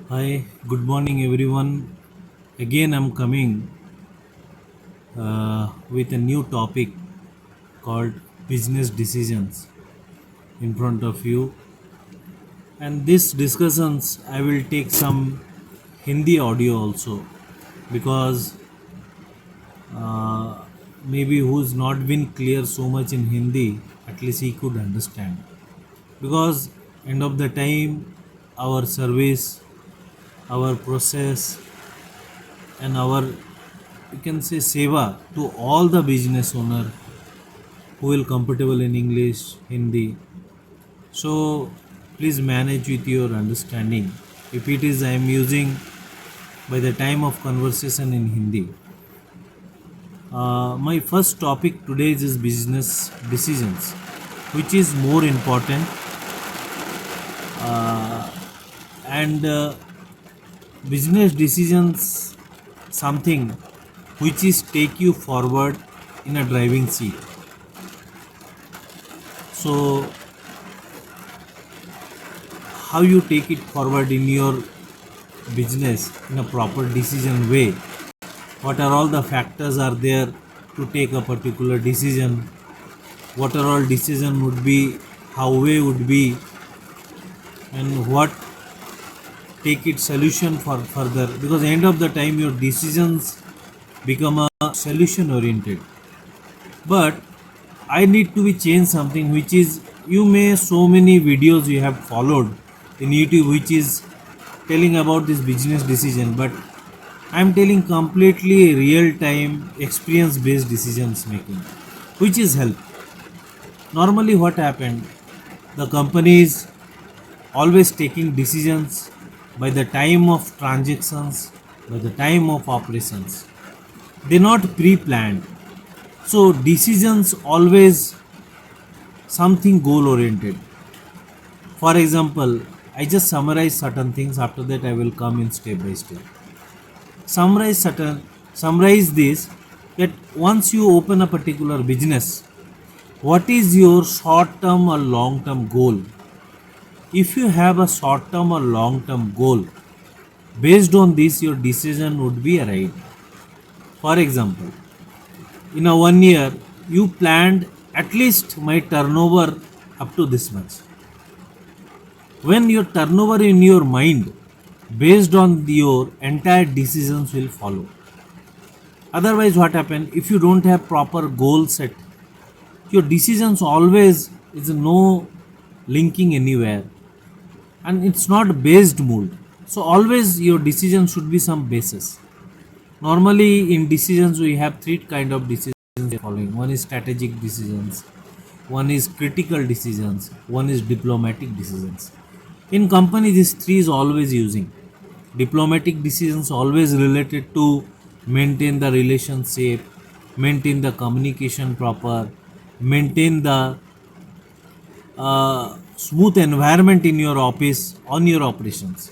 Hi, good morning everyone. Again, I'm coming with a new topic called business decisions in front of you. And these discussions, I will take some Hindi audio also because maybe who's not been clear so much in Hindi, at least he could understand. Because end of the time, our service, our process, and our you can say seva to all the business owner who will comfortable in English, Hindi. So please manage with your understanding. If it is I am using by the time of conversation in Hindi. My first topic today is business decisions, which is more important and business decisions something which is take you forward in a driving seat. So how you take it forward in your business in a proper decision way, what are all the factors are there to take a particular decision, what are all decision would be, how way would be, and what take it solution for further, because end of the time your decisions become a solution oriented. But I need to be change something which is, you may so many videos you have followed in YouTube which is telling about this business decision, but I'm telling completely real time experience based decisions making, which is help. Normally what happened, the companies always taking decisions by the time of transactions, by the time of operations. They not pre-planned. So decisions always something goal oriented. For example, I just summarize certain things, after that I will come in step by step. Summarize this, that once you open a particular business, what is your short term or long term goal? If you have a short term or long term goal, based on this your decision would be right. For example, in a 1 year you planned at least my turnover up to this much. When your turnover in your mind, based on your entire decisions will follow. Otherwise what happen, if you don't have proper goal set, your decisions always is no linking anywhere, and it's not based mood. So always your decision should be some basis. Normally in decisions we have three kind of decisions following. One is strategic decisions, one is critical decisions, one is diplomatic decisions. In company these three is always using. Diplomatic decisions always related to maintain the relationship, maintain the communication proper, maintain the smooth environment in your office on your operations,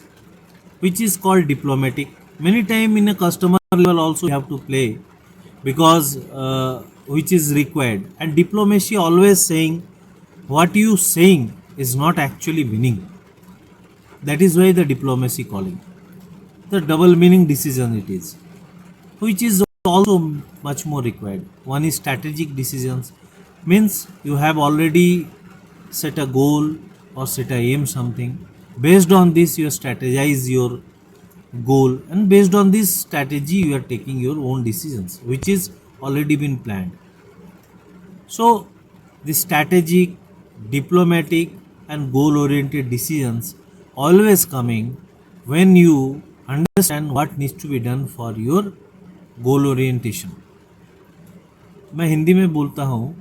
which is called diplomatic. Many time in a customer level also you have to play, because which is required. And diplomacy always saying what you saying is not actually meaning. That is why the diplomacy calling the double meaning decision it is, which is also much more required. One is strategic decisions, means you have already set a goal or set a aim something. Based on this you strategize your goal, and based on this strategy you are taking your own decisions which is already been planned. So the strategic, diplomatic and goal oriented decisions always coming when you understand what needs to be done for your goal orientation. मैं हिंदी में बोलता हूँ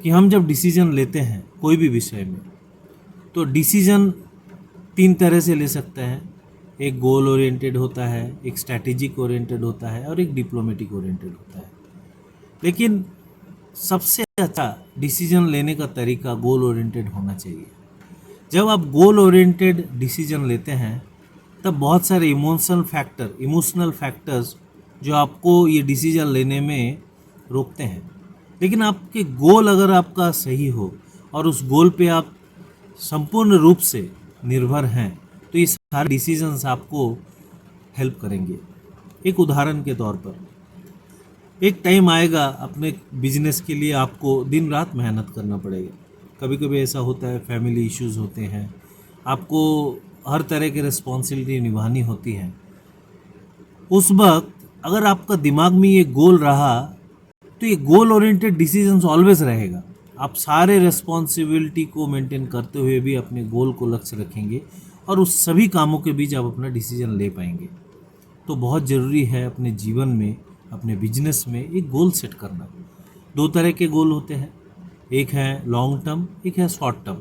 कि हम जब decision लेते हैं कोई भी विषय में, तो डिसीजन तीन तरह से ले सकते हैं. एक गोल ओरिएंटेड होता है, एक स्ट्रैटेजिक ओरिएंटेड होता है, और एक डिप्लोमेटिक ओरिएंटेड होता है. लेकिन सबसे अच्छा डिसीजन लेने का तरीका गोल ओरिएंटेड होना चाहिए. जब आप गोल ओरिएंटेड डिसीजन लेते हैं तब बहुत सारे इमोशनल फैक्टर्स जो आपको ये डिसीजन लेने में रोकते हैं. लेकिन आपके गोल अगर आपका सही हो और उस गोल पे आप संपूर्ण रूप से निर्भर हैं, तो ये सारे डिसीजंस आपको हेल्प करेंगे। एक उदाहरण के तौर पर, एक टाइम आएगा अपने बिजनेस के लिए आपको दिन रात मेहनत करना पड़ेगा। कभी कभी ऐसा होता है, फैमिली इश्यूज होते हैं, आपको हर तरह की रिस्पॉन्सिबिलिटी निभानी होती है। उस वक्त अगर आपका दिमाग में ये गोल रहा तो ये गोल ओरिएंटेड डिसीजंस ऑलवेज रहेगा। आप सारे रिस्पॉन्सिबिलिटी को मेंटेन करते हुए भी अपने गोल को लक्ष्य रखेंगे और उस सभी कामों के बीच आप अपना डिसीजन ले पाएंगे। तो बहुत ज़रूरी है अपने जीवन में, अपने बिजनेस में एक गोल सेट करना। दो तरह के गोल होते हैं, एक है लॉन्ग टर्म, एक है शॉर्ट टर्म।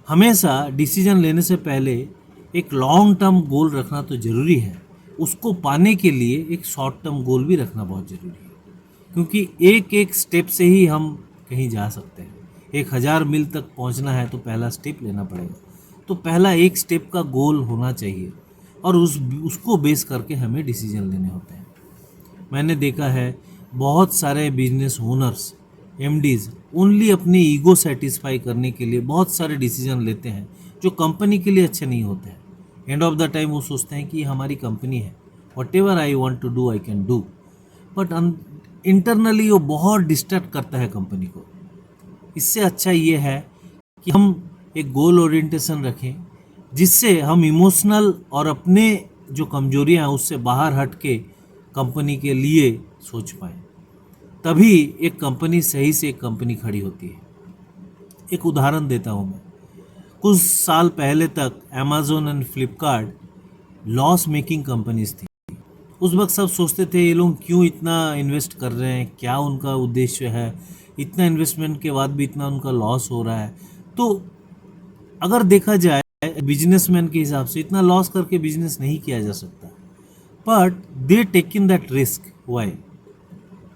हमेशा डिसीजन लेने से पहले एक लॉन्ग टर्म गोल रखना तो ज़रूरी है, उसको पाने के लिए एक शॉर्ट टर्म गोल भी रखना बहुत ज़रूरी है, क्योंकि एक एक स्टेप से ही हम कहीं जा सकते हैं। 1000 मील तक पहुंचना है तो पहला स्टेप लेना पड़ेगा। तो पहला एक स्टेप का गोल होना चाहिए और उसको बेस करके हमें डिसीजन लेने होते हैं। मैंने देखा है बहुत सारे बिजनेस ओनर्स, एमडीज ओनली अपनी ईगो सेटिस्फाई करने के लिए बहुत सारे डिसीजन लेते हैं जो कंपनी के लिए अच्छे नहीं होते हैं। एंड ऑफ द टाइम वो सोचते हैं कि हमारी कंपनी है, whatever I want to do I can do, but internally वो बहुत डिस्ट्रैक्ट करता है कंपनी को। इससे अच्छा ये है कि हम एक गोल ओरिएंटेशन रखें जिससे हम इमोशनल और अपने जो कमजोरियां हैं उससे बाहर हट के कंपनी के लिए सोच पाएं। तभी एक कंपनी सही से एक कंपनी खड़ी होती है। एक उदाहरण देता हूँ मैं, कुछ साल पहले तक Amazon and Flipkart loss making companies थी। उस वक्त सब सोचते थे ये लोग क्यों इतना इन्वेस्ट कर रहे हैं, क्या उनका उद्देश्य है, इतना इन्वेस्टमेंट के बाद भी इतना उनका लॉस हो रहा है। तो अगर देखा जाए बिजनेसमैन के हिसाब से इतना लॉस करके बिजनेस नहीं किया जा सकता, but they take in that risk. Why?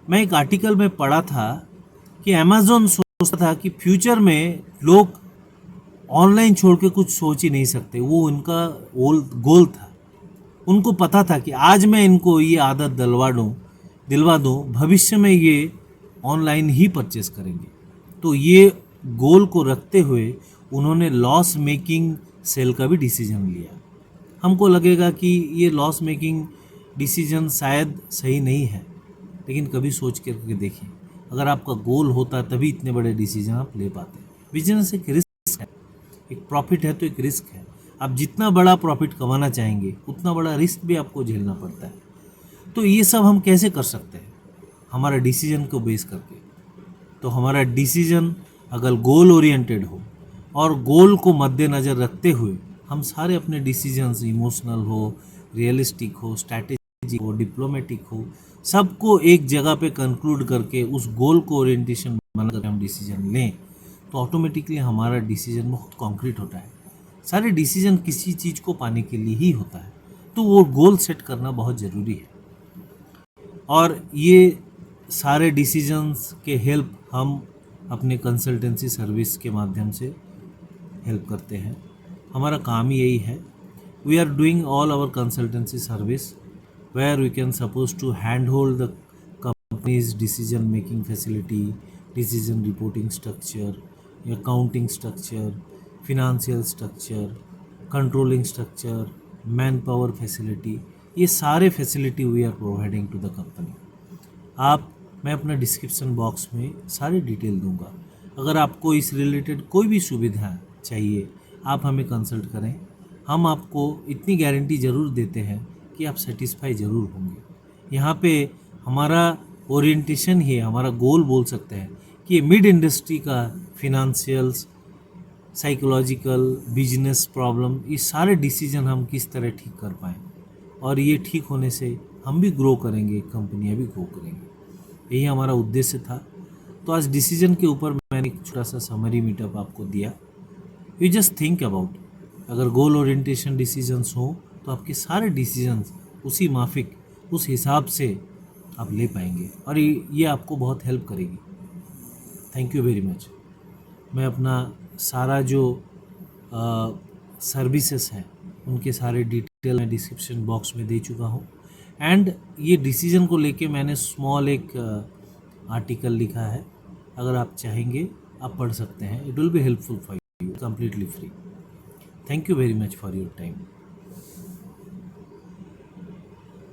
मैं एक आर्टिकल में पढ़ा था कि अमेज़न सोचता था कि फ्यूचर में लोग ऑनलाइन छोड़ के कुछ सोच ही नहीं सकते। वो उनका गोल था। उनको पता था कि आज मैं इनको ये आदत दिलवा दूँ, भविष्य में ये ऑनलाइन ही परचेस करेंगे। तो ये गोल को रखते हुए उन्होंने लॉस मेकिंग सेल का भी डिसीजन लिया। हमको लगेगा कि ये लॉस मेकिंग डिसीजन शायद सही नहीं है, लेकिन कभी सोच करके देखें, अगर आपका गोल होता तभी इतने बड़े डिसीजन आप ले पाते। बिजनेस एक रिस्क है, एक प्रॉफिट है तो एक रिस्क है। आप जितना बड़ा प्रॉफिट कमाना चाहेंगे उतना बड़ा रिस्क भी आपको झेलना पड़ता है। तो ये सब हम कैसे कर सकते हैं? हमारा डिसीजन को बेस करके। तो हमारा डिसीजन अगर गोल ओरिएंटेड हो और गोल को मद्देनज़र रखते हुए हम सारे अपने डिसीजंस इमोशनल हो, रियलिस्टिक हो, स्ट्रैटेजिक हो, डिप्लोमेटिक हो, सबको एक जगह पे कंक्लूड करके उस गोल को ओरिएंटेशन बनाकर हम डिसीजन लें तो ऑटोमेटिकली हमारा डिसीजन बहुत कॉन्क्रीट होता है। सारे डिसीजन किसी चीज़ को पाने के लिए ही होता है, तो वो गोल सेट करना बहुत ज़रूरी है। और ये सारे डिसीजंस के हेल्प हम अपने कंसल्टेंसी सर्विस के माध्यम से हेल्प करते हैं। हमारा काम ही यही है। We are doing all our consultancy service where we can suppose to hand hold the companies decision making facility, decision reporting structure, accounting structure, financial structure, controlling structure, man power facility, ये सारे facility we are providing to the company. मैं अपना description box में सारे detail दूंगा। अगर आपको इस रिलेटेड कोई भी सुविधा चाहिए आप हमें कंसल्ट करें। हम आपको इतनी गारंटी ज़रूर देते हैं कि आप सेटिस्फाई ज़रूर होंगे। यहाँ पे हमारा ओरिएंटेशन ही, हमारा गोल बोल सकते हैं कि मिड इंडस्ट्री का फिनेंशियल्स, साइकोलॉजिकल, बिजनेस प्रॉब्लम, ये सारे डिसीजन हम किस तरह ठीक कर पाएँ और ये ठीक होने से हम भी ग्रो करेंगे, कंपनियाँ भी ग्रो करेंगी। यही हमारा उद्देश्य था। तो आज डिसीजन के ऊपर मैंने एक छोटा सा समरी मीटअप आपको दिया। यू जस्ट थिंक अबाउट, अगर गोल ओरिएंटेशन डिसीजंस हो तो आपके सारे डिसीजंस उसी माफिक, उस हिसाब से आप ले पाएंगे और ये आपको बहुत हेल्प करेगी। Thank you very much. मैं अपना सारा जो सर्विसेज हैं उनके सारे डिटेल मैं डिस्क्रिप्शन बॉक्स में दे चुका हूँ। एंड ये डिसीजन को लेके मैंने स्मॉल एक आर्टिकल लिखा है, अगर आप चाहेंगे आप पढ़ सकते हैं। It will be helpful for you, completely free. Thank you very much for your time.